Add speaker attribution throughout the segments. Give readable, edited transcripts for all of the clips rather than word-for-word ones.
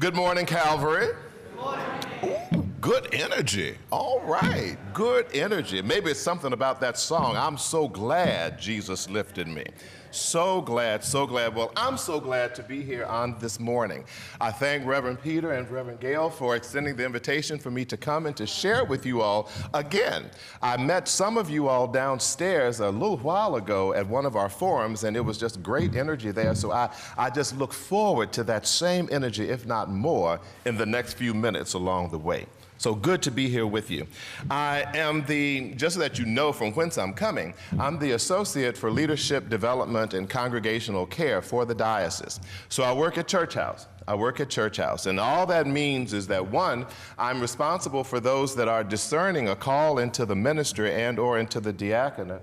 Speaker 1: Good morning, Calvary. Good morning. Ooh, good energy. All right, good energy. Maybe it's something about that song, I'm so glad Jesus lifted me. So glad, so glad. Well, I'm so glad to be here on this morning. I thank Reverend Peter and Reverend Gail for extending the invitation for me to come and to share with you all again. I met some of you all downstairs a little while ago at one of our forums, and it was just great energy there. So I just look forward to that same energy, if not more, in the next few minutes along the way. So good to be here with you. I am just so that you know from whence I'm coming, I'm the Associate for Leadership Development and Congregational Care for the diocese. So I work at Church House. And all that means is that, one, I'm responsible for those that are discerning a call into the ministry and or into the diaconate,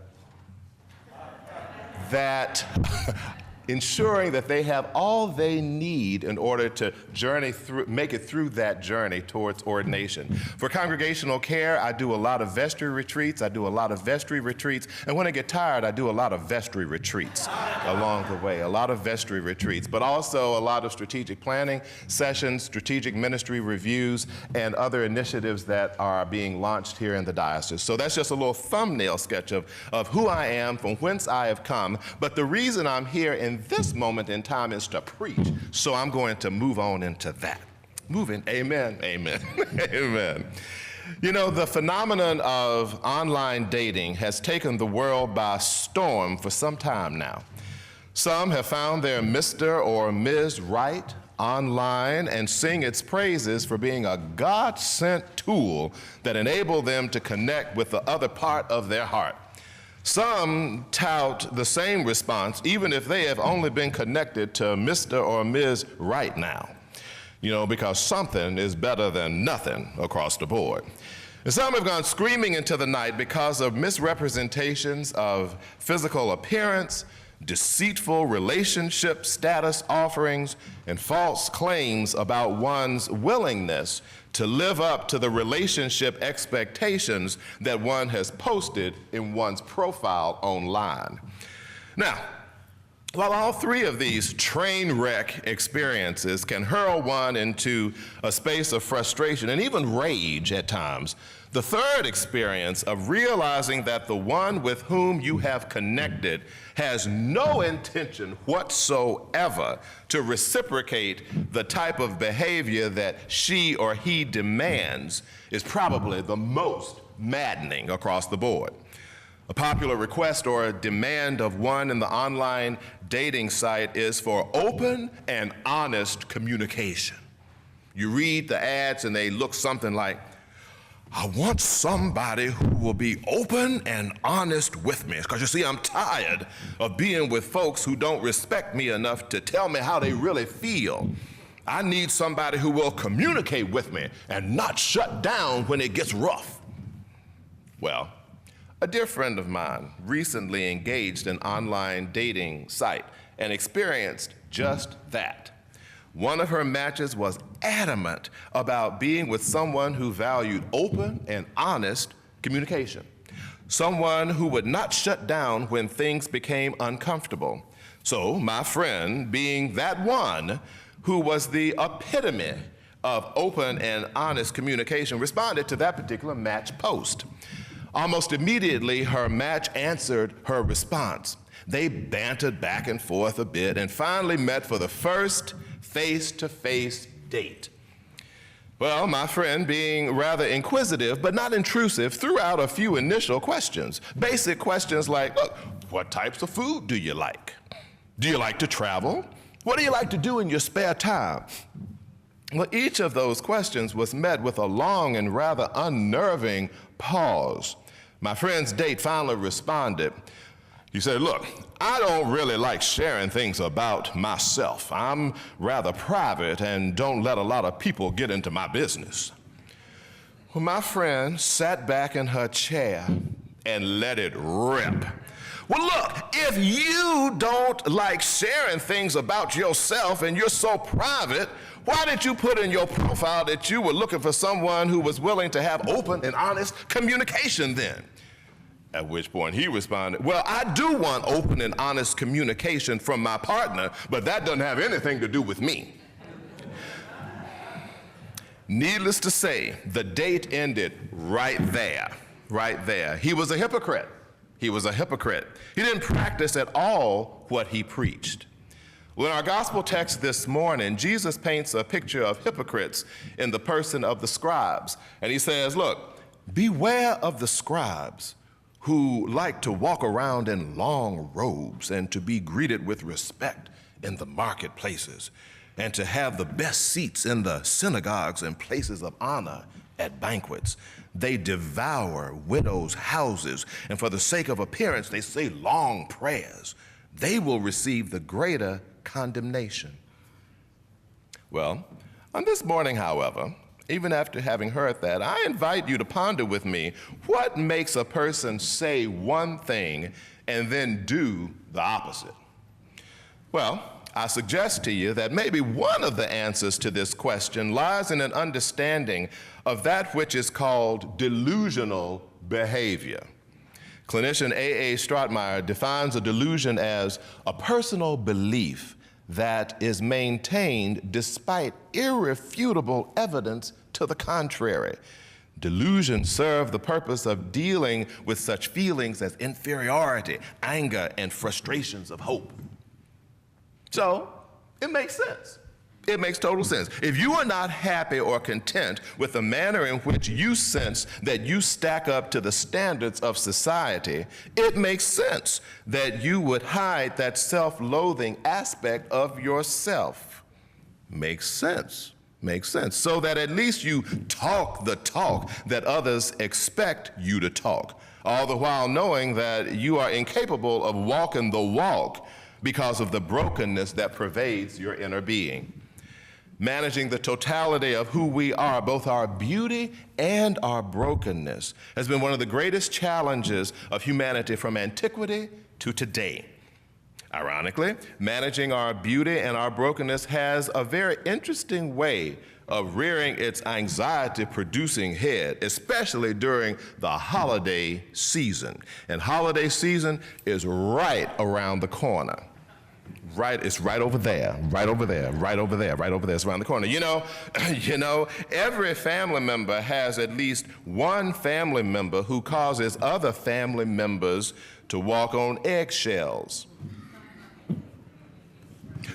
Speaker 1: that ensuring that they have all they need in order to make it through that journey towards ordination. For congregational care, I do a lot of vestry retreats. And when I get tired, I do a lot of vestry retreats along the way, but also a lot of strategic planning sessions, strategic ministry reviews, and other initiatives that are being launched here in the diocese. So that's just a little thumbnail sketch of who I am, from whence I have come. But the reason I'm here in this moment in time is to preach. So I'm going to move on into that. Amen. Amen. You know, the phenomenon of online dating has taken the world by storm for some time now. Some have found their Mr. or Ms. Right online and sing its praises for being a God-sent tool that enabled them to connect with the other part of their heart. Some tout the same response, even if they have only been connected to Mr. or Ms. Right now, because something is better than nothing across the board. And some have gone screaming into the night because of misrepresentations of physical appearance, deceitful relationship status offerings, and false claims about one's willingness to live up to the relationship expectations that one has posted in one's profile online. Now, while all three of these train wreck experiences can hurl one into a space of frustration and even rage at times, the third experience of realizing that the one with whom you have connected has no intention whatsoever to reciprocate the type of behavior that she or he demands is probably the most maddening across the board. A popular request or a demand of one in the online dating site is for open and honest communication. You read the ads and they look something like, I want somebody who will be open and honest with me. Because you see, I'm tired of being with folks who don't respect me enough to tell me how they really feel. I need somebody who will communicate with me and not shut down when it gets rough. Well, a dear friend of mine recently engaged an online dating site and experienced just that. One of her matches was adamant about being with someone who valued open and honest communication, someone who would not shut down when things became uncomfortable. So my friend, being that one who was the epitome of open and honest communication, responded to that particular match post. Almost immediately, her match answered her response. They bantered back and forth a bit and finally met for the first face-to-face date. Well, my friend, being rather inquisitive but not intrusive, threw out a few initial questions. Basic questions like, look, what types of food do you like? Do you like to travel? What do you like to do in your spare time? Well, each of those questions was met with a long and rather unnerving pause. My friend's date finally responded. He said, look, I don't really like sharing things about myself. I'm rather private and don't let a lot of people get into my business. Well, my friend sat back in her chair and let it rip. Well, look, if you don't like sharing things about yourself and you're so private, why did you put in your profile that you were looking for someone who was willing to have open and honest communication then? At which point he responded, well, I do want open and honest communication from my partner, but that doesn't have anything to do with me. Needless to say, the date ended right there, right there. He was a hypocrite. He was a hypocrite. He didn't practice at all what he preached. Well, in our gospel text this morning, Jesus paints a picture of hypocrites in the person of the scribes. And he says, look, beware of the scribes who like to walk around in long robes and to be greeted with respect in the marketplaces and to have the best seats in the synagogues and places of honor at banquets. They devour widows' houses, and for the sake of appearance, they say long prayers. They will receive the greater condemnation. Well, on this morning, however, even after having heard that, I invite you to ponder with me what makes a person say one thing and then do the opposite. Well, I suggest to you that maybe one of the answers to this question lies in an understanding of that which is called delusional behavior. Clinician A.A. Stratemeyer defines a delusion as a personal belief that is maintained despite irrefutable evidence to the contrary. Delusions serve the purpose of dealing with such feelings as inferiority, anger, and frustrations of hope. So, it makes sense. It makes total sense. If you are not happy or content with the manner in which you sense that you stack up to the standards of society, it makes sense that you would hide that self-loathing aspect of yourself. Makes sense. Makes sense. So that at least you talk the talk that others expect you to talk, all the while knowing that you are incapable of walking the walk because of the brokenness that pervades your inner being. Managing the totality of who we are, both our beauty and our brokenness, has been one of the greatest challenges of humanity from antiquity to today. Ironically, managing our beauty and our brokenness has a very interesting way of rearing its anxiety-producing head, especially during the holiday season. And holiday season is right around the corner. It's right over there, right over there, right over there, right over there. It's around the corner. You know, every family member has at least one family member who causes other family members to walk on eggshells,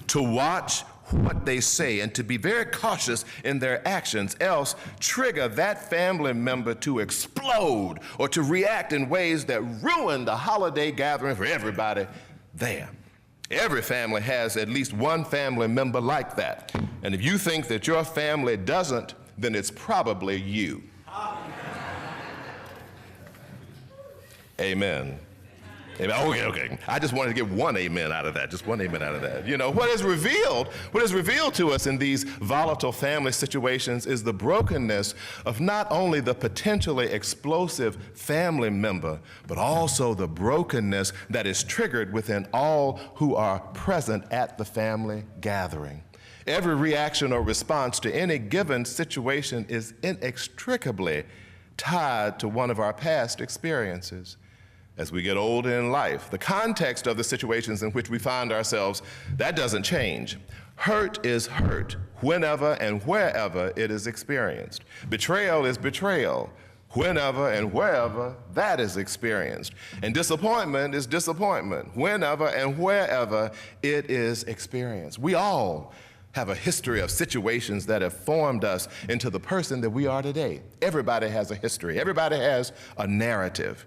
Speaker 1: to watch what they say and to be very cautious in their actions, else trigger that family member to explode or to react in ways that ruin the holiday gathering for everybody there. Every family has at least one family member like that. And if you think that your family doesn't, then it's probably you. Amen. Amen. Okay. I just wanted to get one amen out of that, just one amen out of that. You know, what is revealed to us in these volatile family situations is the brokenness of not only the potentially explosive family member, but also the brokenness that is triggered within all who are present at the family gathering. Every reaction or response to any given situation is inextricably tied to one of our past experiences. As we get older in life, the context of the situations in which we find ourselves, that doesn't change. Hurt is hurt whenever and wherever it is experienced. Betrayal is betrayal whenever and wherever that is experienced. And disappointment is disappointment whenever and wherever it is experienced. We all have a history of situations that have formed us into the person that we are today. Everybody has a history. Everybody has a narrative.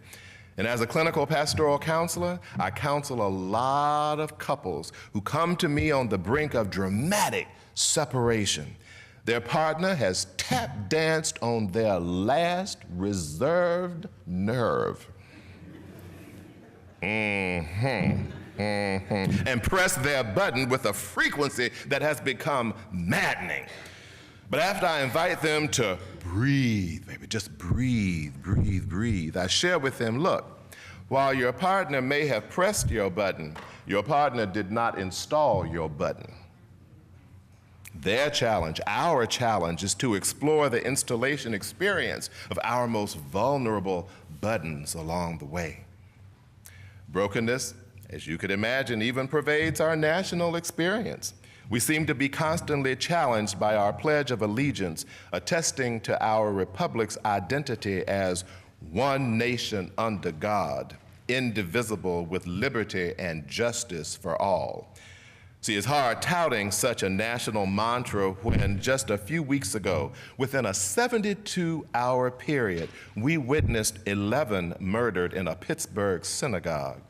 Speaker 1: And as a clinical pastoral counselor, I counsel a lot of couples who come to me on the brink of dramatic separation. Their partner has tap danced on their last reserved nerve. And pressed their button with a frequency that has become maddening. But after I invite them to breathe, baby, just breathe, breathe, breathe, I share with them, look, while your partner may have pressed your button, your partner did not install your button. Their challenge, our challenge, is to explore the installation experience of our most vulnerable buttons along the way. Brokenness, as you could imagine, even pervades our national experience. We seem to be constantly challenged by our Pledge of Allegiance, attesting to our republic's identity as one nation under God, indivisible, with liberty and justice for all. See, it's hard touting such a national mantra when just a few weeks ago, within a 72-hour period, we witnessed 11 murdered in a Pittsburgh synagogue,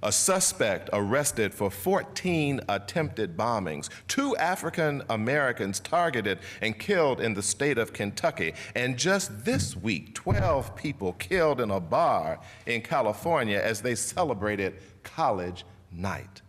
Speaker 1: a suspect arrested for 14 attempted bombings, 2 African Americans targeted and killed in the state of Kentucky, and just this week, 12 people killed in a bar in California as they celebrated college night.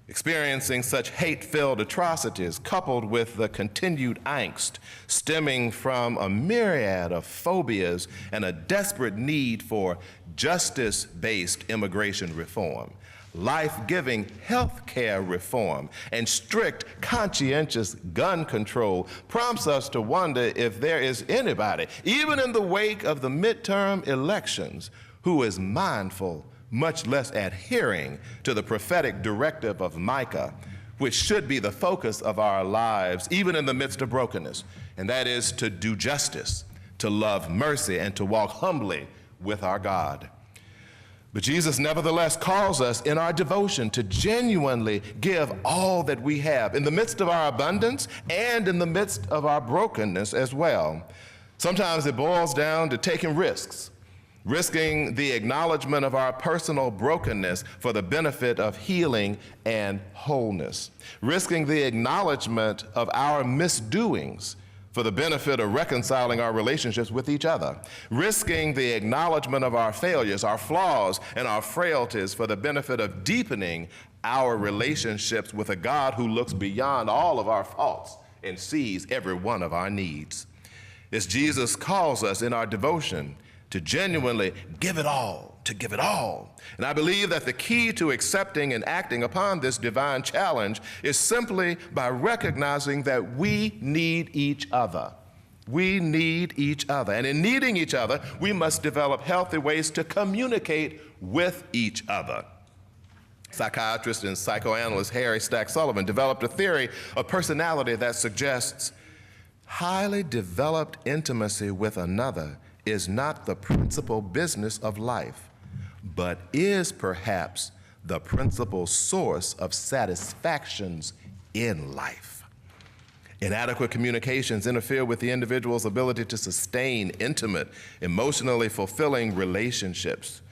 Speaker 1: Experiencing such hate-filled atrocities, coupled with the continued angst stemming from a myriad of phobias and a desperate need for justice-based immigration reform, life-giving health care reform, and strict, conscientious gun control, prompts us to wonder if there is anybody, even in the wake of the midterm elections, who is mindful, much less adhering to the prophetic directive of Micah, which should be the focus of our lives, even in the midst of brokenness, and that is to do justice, to love mercy, and to walk humbly with our God. But Jesus nevertheless calls us in our devotion to genuinely give all that we have in the midst of our abundance and in the midst of our brokenness as well. Sometimes it boils down to taking risks, risking the acknowledgement of our personal brokenness for the benefit of healing and wholeness, risking the acknowledgement of our misdoings for the benefit of reconciling our relationships with each other, risking the acknowledgement of our failures, our flaws, and our frailties for the benefit of deepening our relationships with a God who looks beyond all of our faults and sees every one of our needs. As Jesus calls us in our devotion to genuinely give it all, to give it all. And I believe that the key to accepting and acting upon this divine challenge is simply by recognizing that we need each other. We need each other. And in needing each other, we must develop healthy ways to communicate with each other. Psychiatrist and psychoanalyst Harry Stack Sullivan developed a theory of personality that suggests highly developed intimacy with another is not the principal business of life, but is perhaps the principal source of satisfactions in life. Inadequate communications interfere with the individual's ability to sustain intimate, emotionally fulfilling relationships.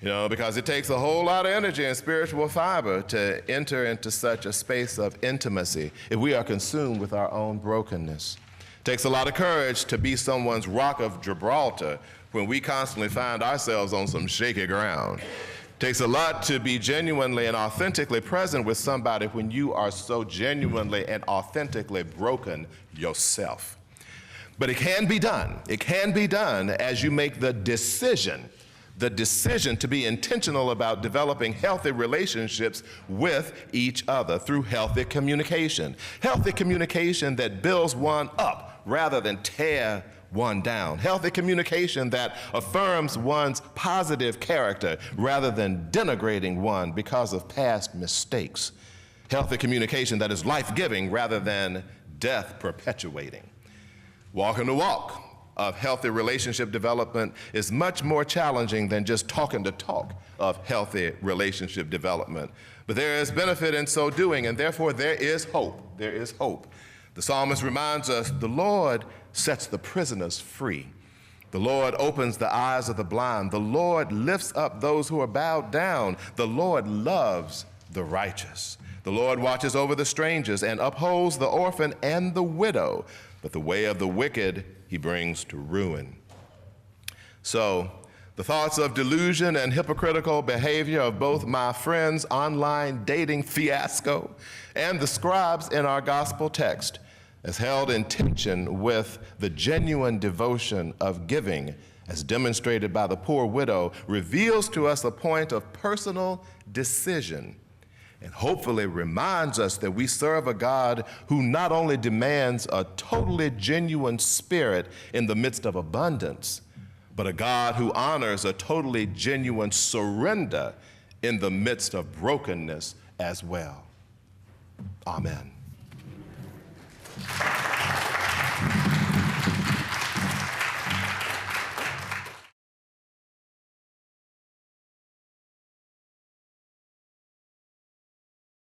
Speaker 1: Because it takes a whole lot of energy and spiritual fiber to enter into such a space of intimacy if we are consumed with our own brokenness. It takes a lot of courage to be someone's rock of Gibraltar when we constantly find ourselves on some shaky ground. It takes a lot to be genuinely and authentically present with somebody when you are so genuinely and authentically broken yourself. But it can be done. It can be done as you make the decision to be intentional about developing healthy relationships with each other through healthy communication. Healthy communication that builds one up rather than tear one down. Healthy communication that affirms one's positive character rather than denigrating one because of past mistakes. Healthy communication that is life-giving rather than death-perpetuating. Walking the walk of healthy relationship development is much more challenging than just talking the talk of healthy relationship development. But there is benefit in so doing, and therefore there is hope. There is hope. The psalmist reminds us, the Lord sets the prisoners free. The Lord opens the eyes of the blind. The Lord lifts up those who are bowed down. The Lord loves the righteous. The Lord watches over the strangers and upholds the orphan and the widow. But the way of the wicked he brings to ruin. So, the thoughts of delusion and hypocritical behavior of both my friend's online dating fiasco and the scribes in our gospel text, as held in tension with the genuine devotion of giving, as demonstrated by the poor widow, reveals to us a point of personal decision and hopefully reminds us that we serve a God who not only demands a totally genuine spirit in the midst of abundance, but a God who honors a totally genuine surrender in the midst of brokenness as well. Amen.